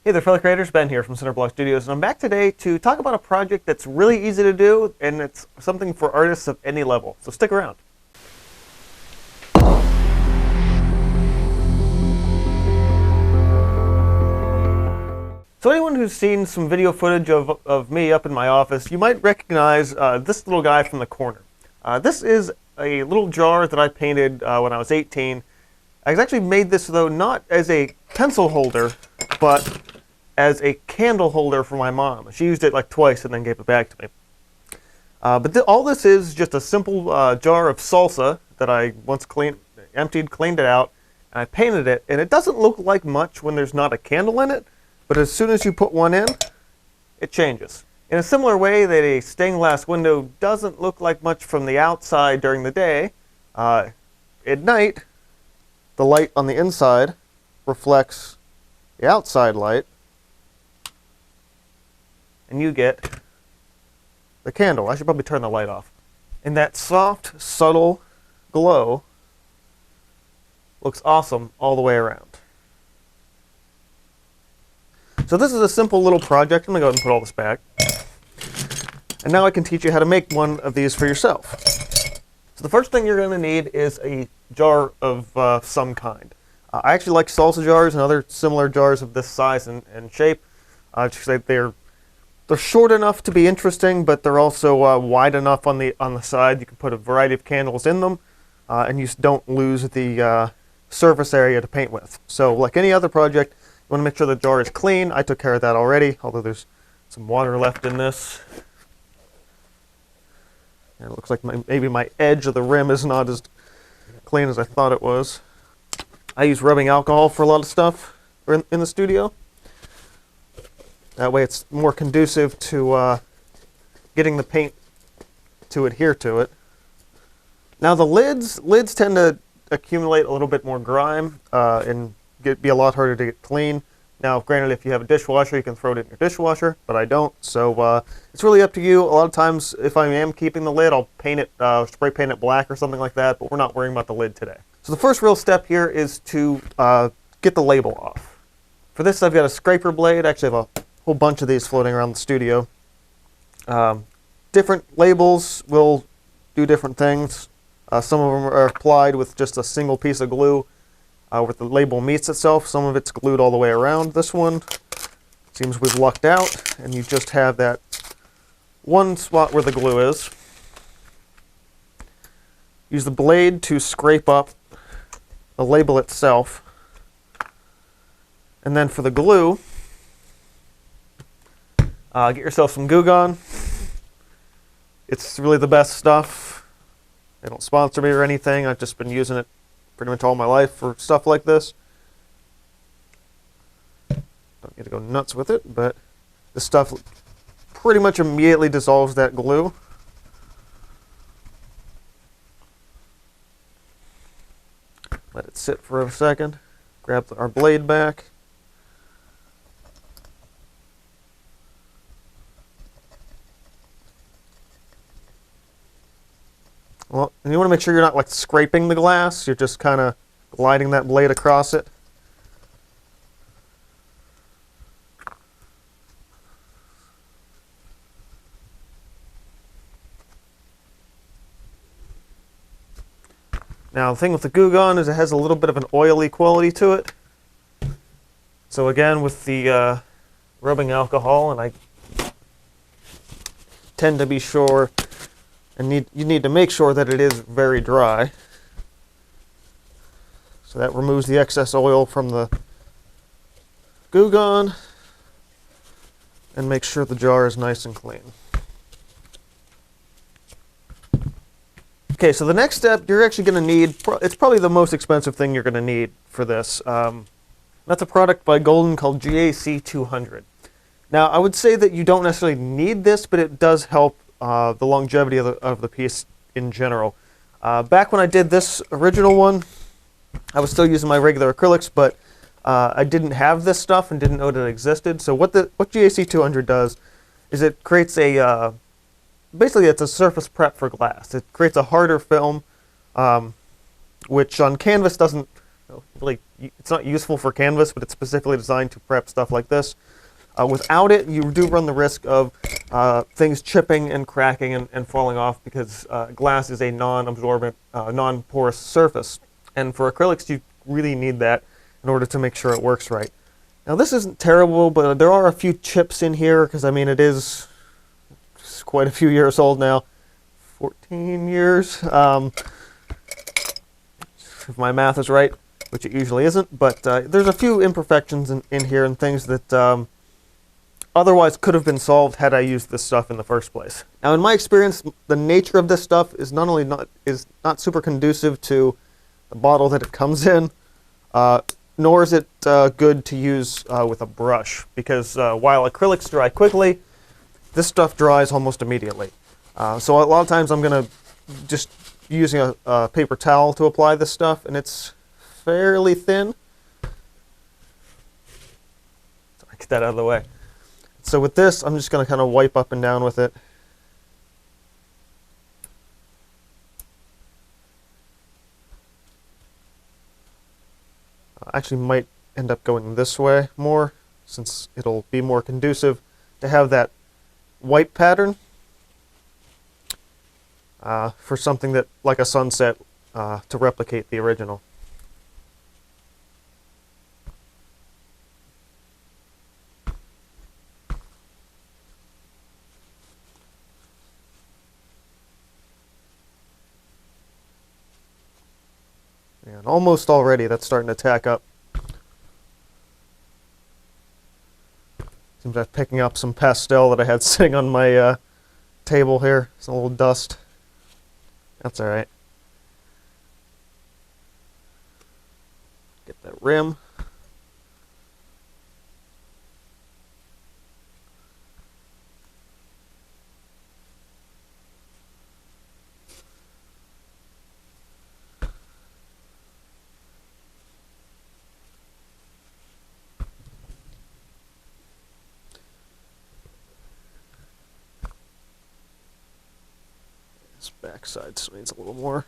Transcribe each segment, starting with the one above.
Hey there, fellow creators. Ben here from Cinder Studios, and I'm back today to talk about a project that's really easy to do, and it's something for artists of any level. So stick around. So anyone who's seen some video footage of me up in my office, you might recognize this little guy from the corner. This is a little jar that I painted when I was 18. I actually made this, though, not as a pencil holder, but as a candle holder for my mom. She used it like twice and then gave it back to me. But all this is just a simple jar of salsa that I once emptied, cleaned it out, and I painted it. And it doesn't look like much when there's not a candle in it, but as soon as you put one in, it changes. In a similar way that a stained glass window doesn't look like much from the outside during the day, at night, the light on the inside reflects the outside light, and you get the candle. I should probably turn the light off. And that soft, subtle glow looks awesome all the way around. So this is a simple little project. I'm going to go ahead and put all this back. And now I can teach you how to make one of these for yourself. So the first thing you're going to need is a jar of some kind. I actually like salsa jars and other similar jars of this size and shape. They're short enough to be interesting, but they're also wide enough on the side. You can put a variety of candles in them, and you don't lose the surface area to paint with. So like any other project, you want to make sure the jar is clean. I took care of that already, although there's some water left in this. And it looks like maybe my edge of the rim is not as clean as I thought it was. I use rubbing alcohol for a lot of stuff in the studio. That way it's more conducive to getting the paint to adhere to it. Now the lids tend to accumulate a little bit more grime and be a lot harder to get clean. Now, granted, if you have a dishwasher, you can throw it in your dishwasher, but I don't, so it's really up to you. A lot of times, if I am keeping the lid, I'll paint it, spray paint it black or something like that, but we're not worrying about the lid today. So the first real step here is to get the label off. For this, I've got a scraper blade. I actually have a whole bunch of these floating around the studio. Different labels will do different things. Some of them are applied with just a single piece of glue where the label meets itself. Some of it's glued all the way around. This one seems we've lucked out, and you just have that one spot where the glue is. Use the blade to scrape up the label itself. And then for the glue, get yourself some Goo Gone. It's really the best stuff. They don't sponsor me or anything. I've just been using it pretty much all my life for stuff like this. Don't need to go nuts with it, but this stuff pretty much immediately dissolves that glue. Let it sit for a second. Grab our blade back. Well, and you want to make sure you're not like scraping the glass. You're just kind of gliding that blade across it. Now, the thing with the Goo Gone is it has a little bit of an oily quality to it. So again, with the rubbing alcohol, and I tend to be sure, and you need to make sure that it is very dry. So that removes the excess oil from the Goo Gone and makes sure the jar is nice and clean. Okay, so the next step you're actually going to need, it's probably the most expensive thing you're going to need for this. That's a product by Golden called GAC 200. Now, I would say that you don't necessarily need this, but it does help the longevity of the piece in general. Back when I did this original one, I was still using my regular acrylics, but I didn't have this stuff and didn't know that it existed. So what GAC 200 does is it creates a, basically it's a surface prep for glass. It creates a harder film, which on canvas doesn't really, it's not useful for canvas, but it's specifically designed to prep stuff like this. Without it, you do run the risk of things chipping and cracking and falling off, because glass is a non-absorbent, non-porous surface. And for acrylics, you really need that in order to make sure it works right. Now, this isn't terrible, but there are a few chips in here, because, I mean, it's quite a few years old now. 14 years, if my math is right, which it usually isn't. But there's a few imperfections in here and things that otherwise could have been solved had I used this stuff in the first place. Now, in my experience, the nature of this stuff is not not super conducive to the bottle that it comes in, nor is it good to use with a brush, because while acrylics dry quickly, this stuff dries almost immediately. So a lot of times I'm going to just using a paper towel to apply this stuff, and it's fairly thin. So I get that out of the way. So with this, I'm just going to kind of wipe up and down with it. I actually might end up going this way more, since it'll be more conducive to have that white pattern for something that, like a sunset, to replicate the original. And almost already, that's starting to tack up. Seems I'm picking up some pastel that I had sitting on my table here. Some little dust. That's all right. Get that rim. This backside still needs a little more.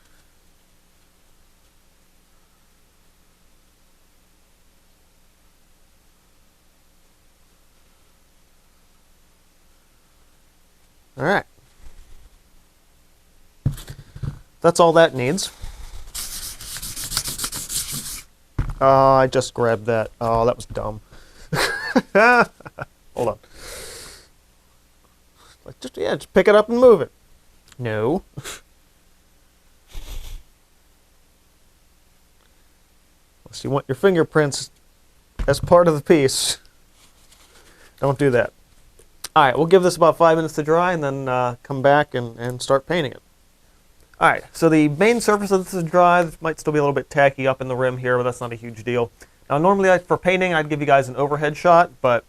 All right. That's all that needs. I just grabbed that. Oh, that was dumb. Hold on. Like, just pick it up and move it. No. Unless you want your fingerprints as part of the piece, don't do that. All right, we'll give this about 5 minutes to dry and then come back and start painting it. All right, so the main surface of this is dry. This might still be a little bit tacky up in the rim here, but that's not a huge deal. Now, normally for painting, I'd give you guys an overhead shot, but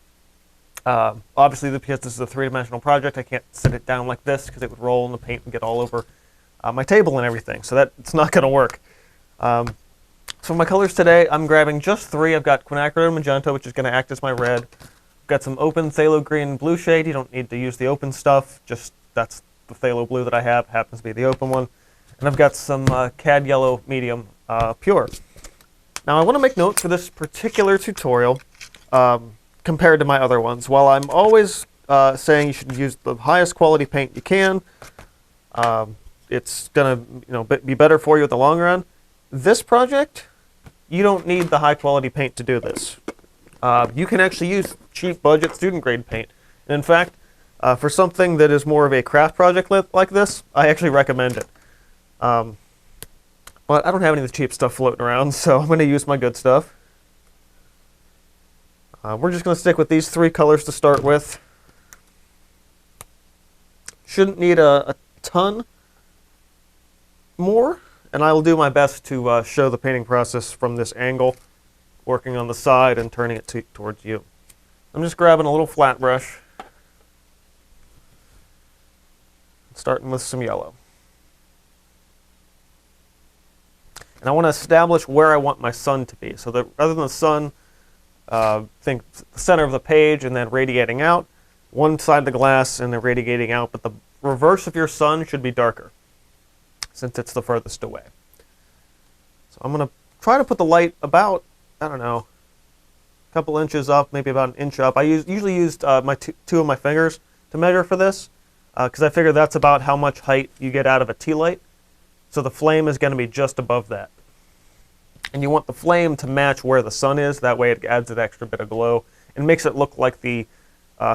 obviously because this is a three-dimensional project, I can't sit it down like this because it would roll in the paint and get all over my table and everything, so it's not going to work. So my colors today, I'm grabbing just 3. I've got quinacridone magenta, which is going to act as my red. I've got some open phthalo green blue shade. You don't need to use the open stuff, just that's the phthalo blue that I have, happens to be the open one. And I've got some cad yellow medium pure. Now I want to make note for this particular tutorial, compared to my other ones. While I'm always saying you should use the highest quality paint you can, it's going to be better for you in the long run. This project, you don't need the high quality paint to do this. You can actually use cheap budget student grade paint. And in fact, for something that is more of a craft project like this, I actually recommend it. But I don't have any of the cheap stuff floating around, so I'm going to use my good stuff. We're just going to stick with these 3 colors to start with. Shouldn't need a ton more, and I will do my best to show the painting process from this angle, working on the side and turning it towards you. I'm just grabbing a little flat brush, starting with some yellow. And I want to establish where I want my sun to be, so that rather than the sun, think the center of the page and then radiating out, one side of the glass and then radiating out, but the reverse of your sun should be darker, since it's the furthest away. So I'm going to try to put the light about, I don't know, a couple inches up, maybe about an inch up. I usually used two of my fingers to measure for this, because I figure that's about how much height you get out of a tea light. So the flame is going to be just above that. And you want the flame to match where the sun is. That way it adds an extra bit of glow and makes it look like the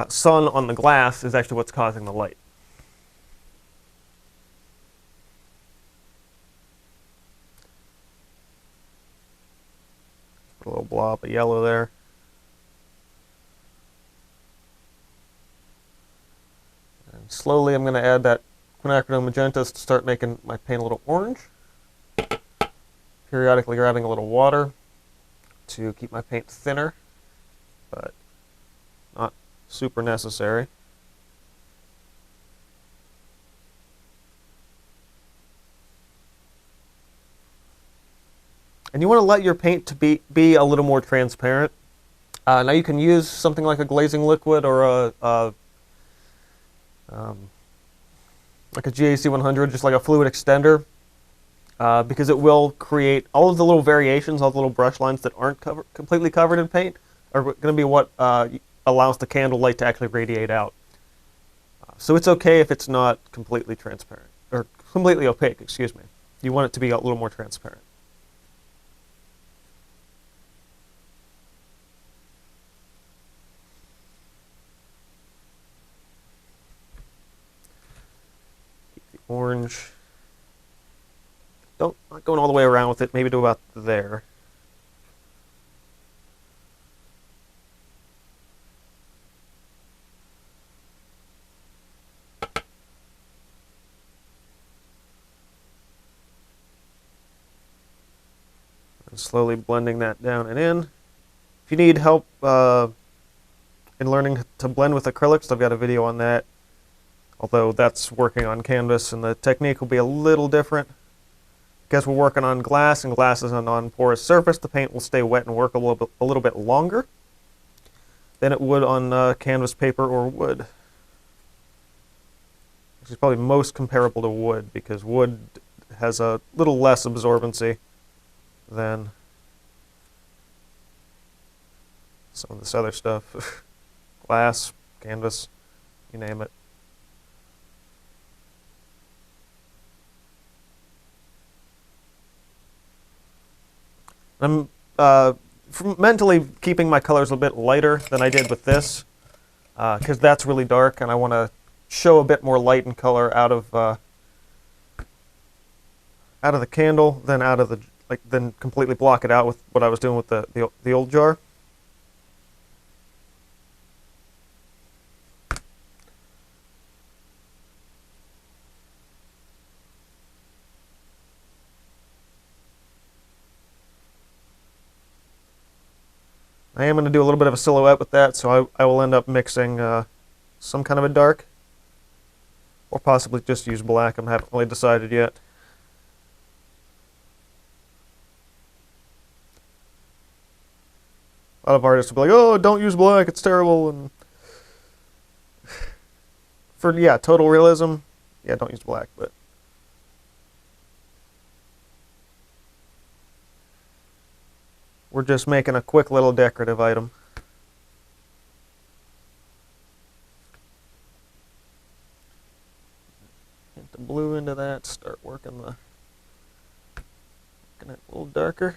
sun on the glass is actually what's causing the light. Put a little blob of yellow there. And slowly I'm going to add that quinacridone magentas to start making my paint a little orange. Periodically grabbing a little water to keep my paint thinner, but not super necessary. And you want to let your paint to be a little more transparent. Now you can use something like a glazing liquid or like a GAC 100, just like a fluid extender, because it will create all of the little variations, all the little brush lines that aren't completely covered in paint are going to be what allows the candle light to actually radiate out. So it's okay if it's not completely transparent, or completely opaque, excuse me. You want it to be a little more transparent. Orange. Not going all the way around with it, maybe to about there. And slowly blending that down and in. If you need help in learning to blend with acrylics, I've got a video on that. Although that's working on canvas and the technique will be a little different. Because we're working on glass and glass is a non-porous surface, the paint will stay wet and work a little bit longer than it would on canvas paper or wood. Which is probably most comparable to wood, because wood has a little less absorbency than some of this other stuff. Glass, canvas, you name it. I'm mentally keeping my colors a bit lighter than I did with this, because that's really dark, and I want to show a bit more light and color out of the candle than than completely block it out with what I was doing with the old jar. I am going to do a little bit of a silhouette with that, so I will end up mixing some kind of a dark, or possibly just use black. I haven't really decided yet. A lot of artists will be like, "Oh, don't use black; it's terrible." And for total realism, don't use black. But we're just making a quick little decorative item. Get the blue into that, start working it a little darker.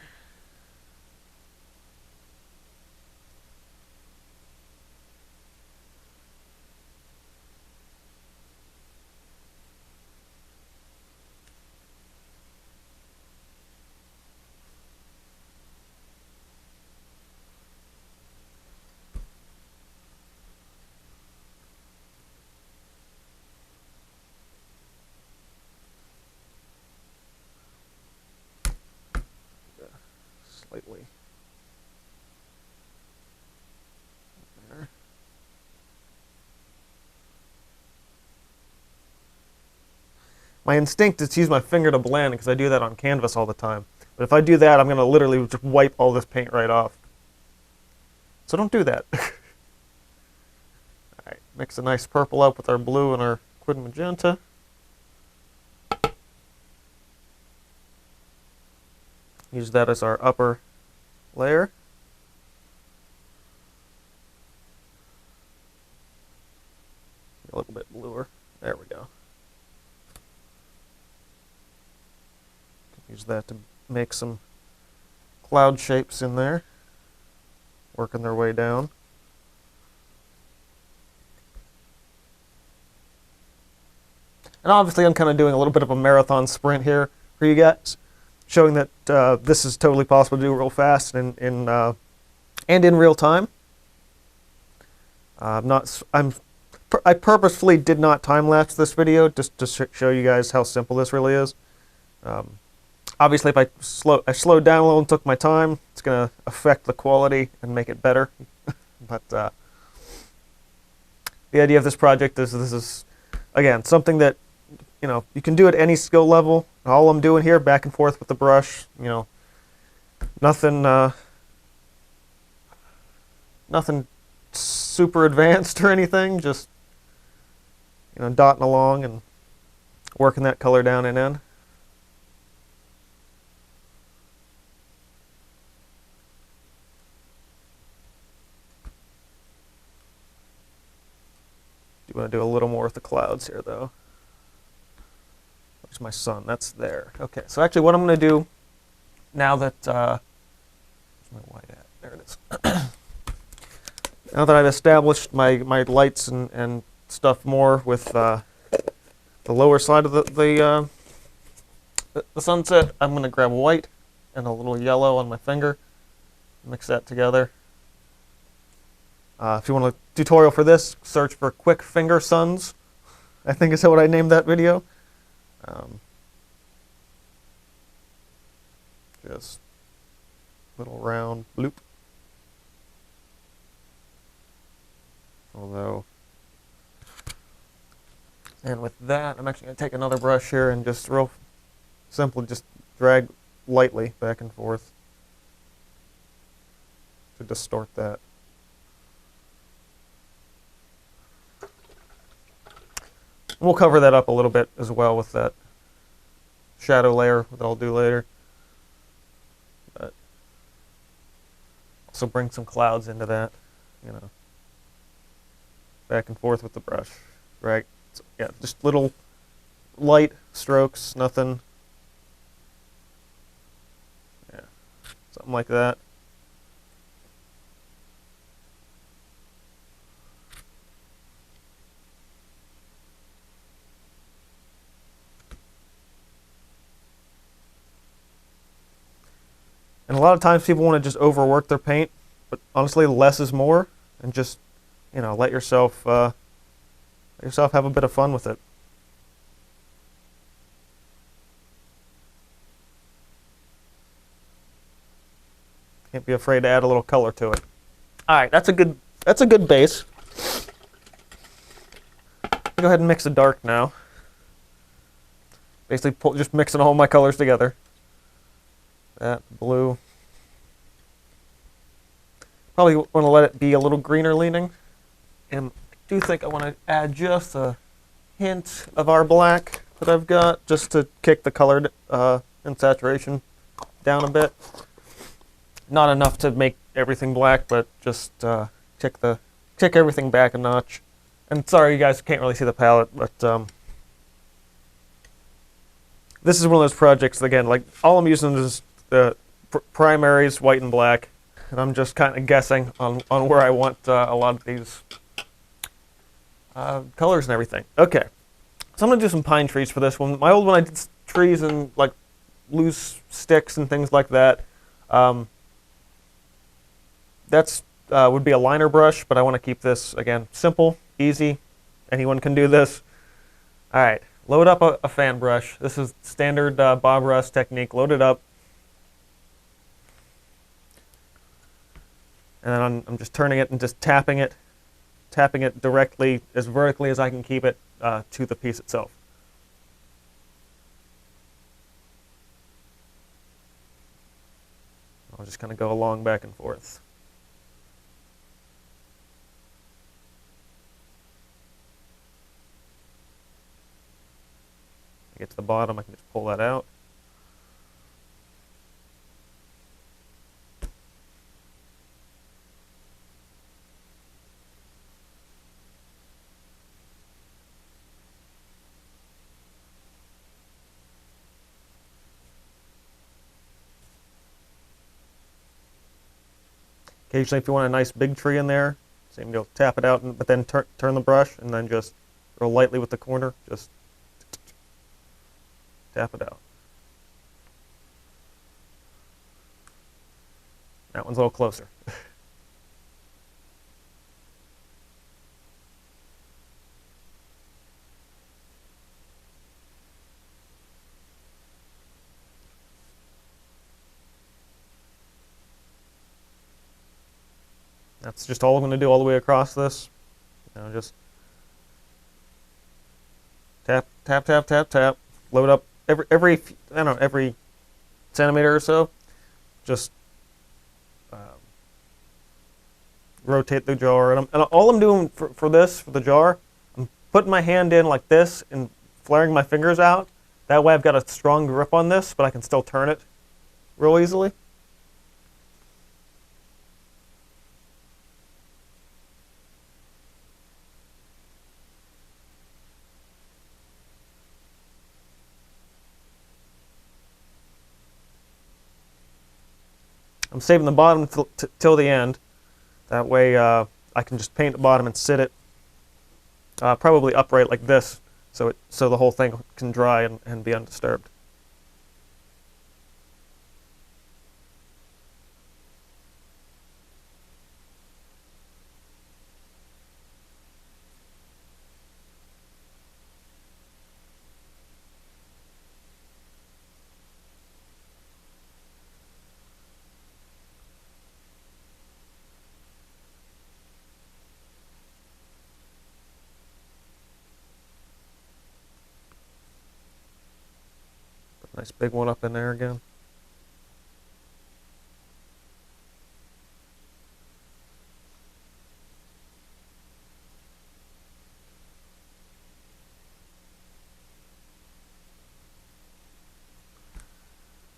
Slightly there. My instinct is to use my finger to blend, because I do that on canvas all the time. But if I do that, I'm going to literally just wipe all this paint right off. So don't do that. Alright, mix a nice purple up with our blue and our quid magenta. Use that as our upper layer. A little bit bluer. There we go. Use that to make some cloud shapes in there, working their way down. And obviously I'm kind of doing a little bit of a marathon sprint here for you guys, showing that this is totally possible to do real fast and in real time. I purposefully did not time-lapse this video just to show you guys how simple this really is. Obviously, if I slowed down a little and took my time, it's going to affect the quality and make it better. But the idea of this project is this is, again, something that, you know, you can do at any skill level. All I'm doing here, back and forth with the brush, you know, nothing super advanced or anything, just, you know, dotting along and working that color down and in. You want to do a little more with the clouds here, though. Where's my sun? That's there. Okay, so actually what I'm going to do now that... where's my white at? There it is. Now that I've established my lights and stuff more with the lower side of the sunset, I'm going to grab white and a little yellow on my finger, mix that together. If you want a tutorial for this, search for quick finger suns, I think is what I named that video. Just little round bloop. Although, and with that, I'm actually going to take another brush here and just real simply just drag lightly back and forth to distort that. We'll cover that up a little bit as well with that shadow layer that I'll do later. But also bring some clouds into that, you know. Back and forth with the brush. Right? So, yeah, just little light strokes, nothing. Yeah, something like that. And a lot of times people want to just overwork their paint, but honestly, less is more, and just, you know, let yourself have a bit of fun with it. Can't be afraid to add a little color to it. All right, that's a good base. Go ahead and mix the dark now. Basically, just mixing all my colors together. That blue. Probably want to let it be a little greener leaning. And I do think I want to add just a hint of our black that I've got, just to kick the color and saturation down a bit. Not enough to make everything black, but just kick everything back a notch. And sorry, you guys can't really see the palette, but this is one of those projects, again, like all I'm using is the primaries, white and black, and I'm just kind of guessing on where I want a lot of these colors and everything. Okay, so I'm going to do some pine trees for this one. My old one, I did trees and like loose sticks and things like that. That's would be a liner brush, but I want to keep this, again, simple, easy. Anyone can do this. All right, load up a fan brush. This is standard Bob Ross technique. Load it up. And then I'm just turning it and just tapping it directly, as vertically as I can keep it, to the piece itself. I'll just kind of go along back and forth. Get to the bottom, I can just pull that out. Occasionally, if you want a nice big tree in there, same deal, tap it out, but then turn the brush and then just real lightly with the corner, just tap it out. That one's a little closer. That's just all I'm going to do all the way across this. You know, just tap, tap, tap, tap, tap. Load up every I don't know, every centimeter or so. Just rotate the jar. And all I'm doing for the jar, I'm putting my hand in like this and flaring my fingers out. That way I've got a strong grip on this, but I can still turn it real easily. I'm saving the bottom till the end. That way I can just paint the bottom and sit it probably upright like this, so the whole thing can dry and be undisturbed. Nice big one up in there again.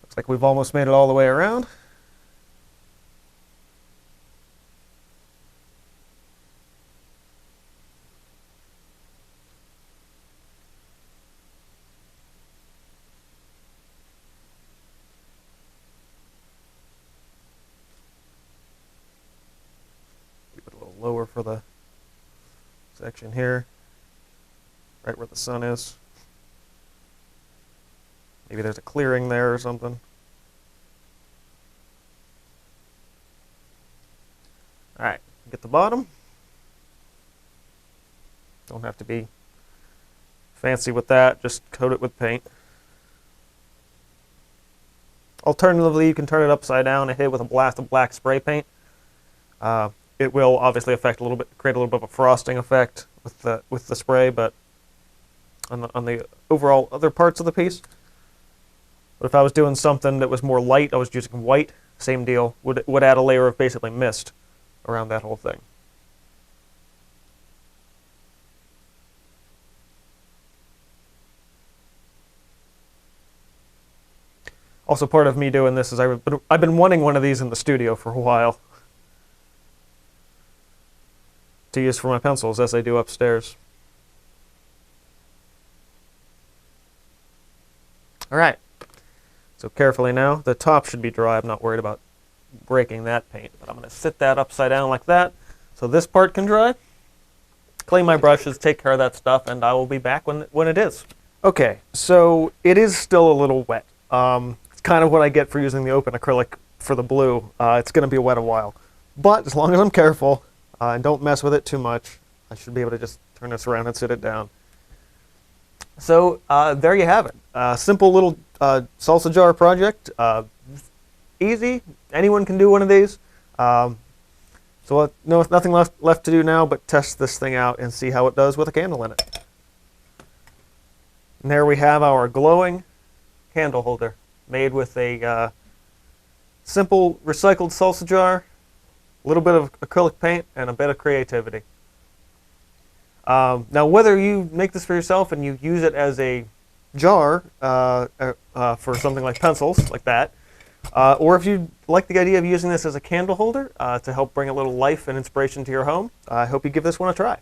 Looks like we've almost made it all the way around. Lower for the section here, right where the sun is. Maybe there's a clearing there or something. All right, get the bottom. Don't have to be fancy with that, just coat it with paint. Alternatively, you can turn it upside down and hit it with a blast of black spray paint. It will obviously affect a little bit, create a little bit of a frosting effect with the spray, but on the overall other parts of the piece. But if I was doing something that was more light, I was using white, same deal, would add a layer of basically mist around that whole thing. Also, part of me doing this is I've been wanting one of these in the studio for a while to use for my pencils, as I do upstairs. All right, so carefully now, the top should be dry. I'm not worried about breaking that paint, but I'm going to sit that upside down like that so this part can dry. Clean my brushes, take care of that stuff, and I will be back when it is. Okay, so it is still a little wet. It's kind of what I get for using the open acrylic for the blue. It's going to be wet a while, but as long as I'm careful and don't mess with it too much, I should be able to just turn this around and sit it down. So there you have it. Simple little salsa jar project. Easy. Anyone can do one of these. So nothing left to do now but test this thing out and see how it does with a candle in it. And there we have our glowing candle holder made with a simple recycled salsa jar, a little bit of acrylic paint, and a bit of creativity. Now, whether you make this for yourself and you use it as a jar for something like pencils, like that, or if you like the idea of using this as a candle holder to help bring a little life and inspiration to your home, I hope you give this one a try.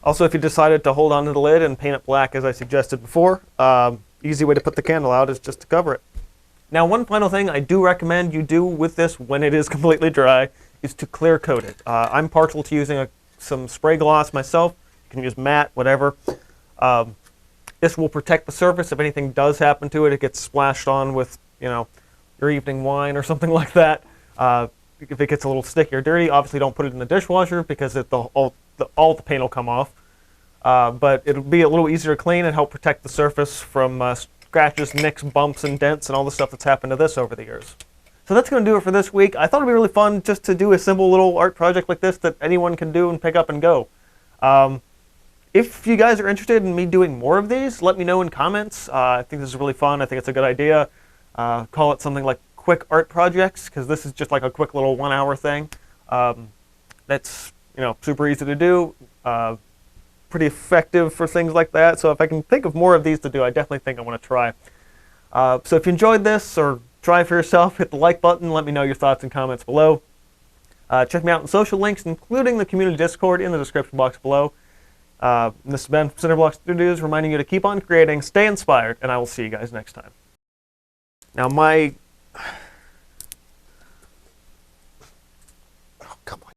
Also, if you decided to hold on to the lid and paint it black as I suggested before, easy way to put the candle out is just to cover it. Now, one final thing I do recommend you do with this when it is completely dry is to clear coat it. I'm partial to using some spray gloss myself. You can use matte, whatever. This will protect the surface if anything does happen to it. It gets splashed on with, you know, your evening wine or something like that. If it gets a little sticky or dirty, obviously don't put it in the dishwasher because all the paint will come off. But it'll be a little easier to clean and help protect the surface from scratches, nicks, bumps, and dents, and all the stuff that's happened to this over the years. So that's going to do it for this week. I thought it'd be really fun just to do a simple little art project like this that anyone can do and pick up and go. If you guys are interested in me doing more of these, let me know in comments. I think this is really fun. I think it's a good idea. Call it something like quick art projects, because this is just like a quick little 1 hour thing. That's, you know, super easy to do. Pretty effective for things like that. So if I can think of more of these to do, I definitely think I want to try. So if you enjoyed this or try it for yourself, hit the like button. Let me know your thoughts and comments below. Check me out on social links, including the community Discord, in the description box below. This has been Cinder Studios, reminding you to keep on creating, stay inspired, and I will see you guys next time. Now my...